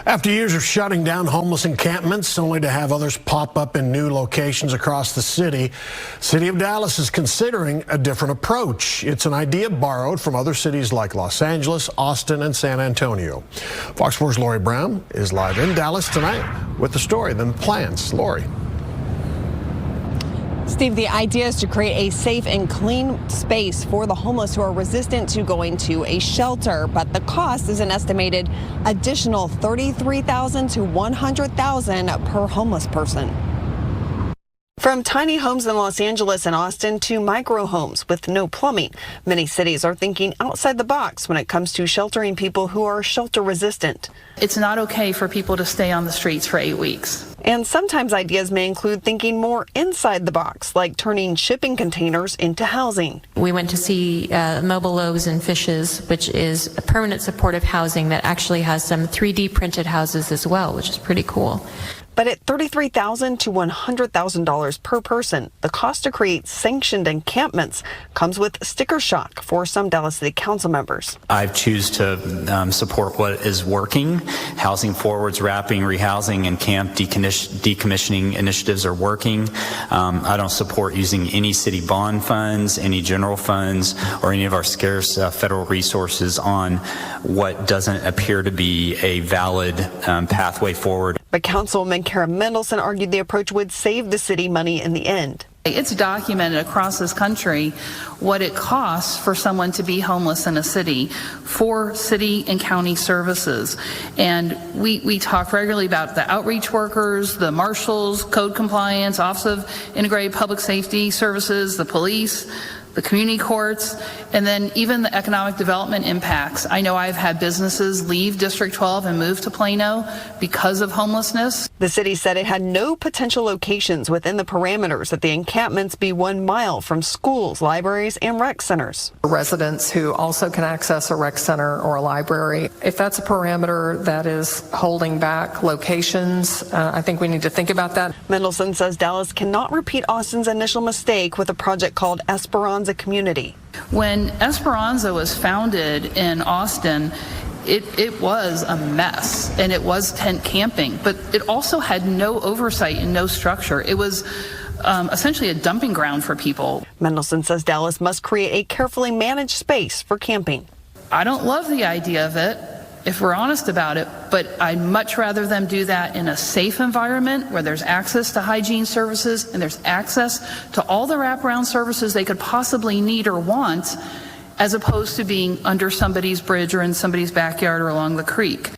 After years of shutting down homeless encampments, only to have others pop up in new locations across the city of Dallas is considering a different approach. It's an idea borrowed from other cities like Los Angeles, Austin, and San Antonio. Fox 4's Lori Brown is live in Dallas tonight with the story, then the plans. Lori. Steve, the idea is to create a safe and clean space for the homeless who are resistant to going to a shelter, but the cost is an estimated additional $33,000 to $100,000 per homeless person. From tiny homes in Los Angeles and Austin to micro homes with no plumbing, many cities are thinking outside the box when it comes to sheltering people who are shelter resistant. It's not okay for people to stay on the streets for 8 weeks. And sometimes ideas may include thinking more inside the box, like turning shipping containers into housing. We went to see Mobile Loaves and Fishes, which is a permanent supportive housing that actually has some 3D printed houses as well, which is pretty cool. But at $33,000 to $100,000 per person, the cost to create sanctioned encampments comes with sticker shock for some Dallas City Council members. I choose to support what is working. Housing Forward's wrapping, rehousing, and camp decommissioning initiatives are working. I don't support using any city bond funds, any general funds, or any of our scarce federal resources on what doesn't appear to be a valid pathway forward. But Councilwoman Kara Mendelson argued the approach would save the city money in the end. It's documented across this country what it costs for someone to be homeless in a city for city and county services. And we talk regularly about the outreach workers, the marshals, code compliance, Office of Integrated Public Safety Services, the police, the community courts, and then even the economic development impacts. I know I've had businesses leave District 12 and move to Plano because of homelessness. The city said it had no potential locations within the parameters that the encampments be 1 mile from schools, libraries, and rec centers. Residents who also can access a rec center or a library. If that's a parameter that is holding back locations, I think we need to think about that. Mendelson says Dallas cannot repeat Austin's initial mistake with a project called Esperanza Community. When Esperanza was founded in Austin, it was a mess, and it was tent camping, but it also had no oversight and no structure. It was essentially a dumping ground for people. Mendelson says Dallas must create a carefully managed space for camping. I don't love the idea of it, if we're honest about it, but I'd much rather them do that in a safe environment where there's access to hygiene services and there's access to all the wraparound services they could possibly need or want, as opposed to being under somebody's bridge or in somebody's backyard or along the creek.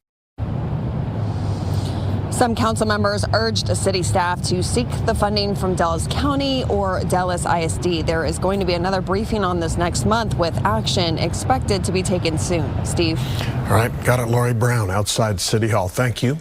Some council members urged city staff to seek the funding from Dallas County or Dallas ISD. There is going to be another briefing on this next month with action expected to be taken soon. Steve. All right, got it, Lori Brown outside City Hall. Thank you.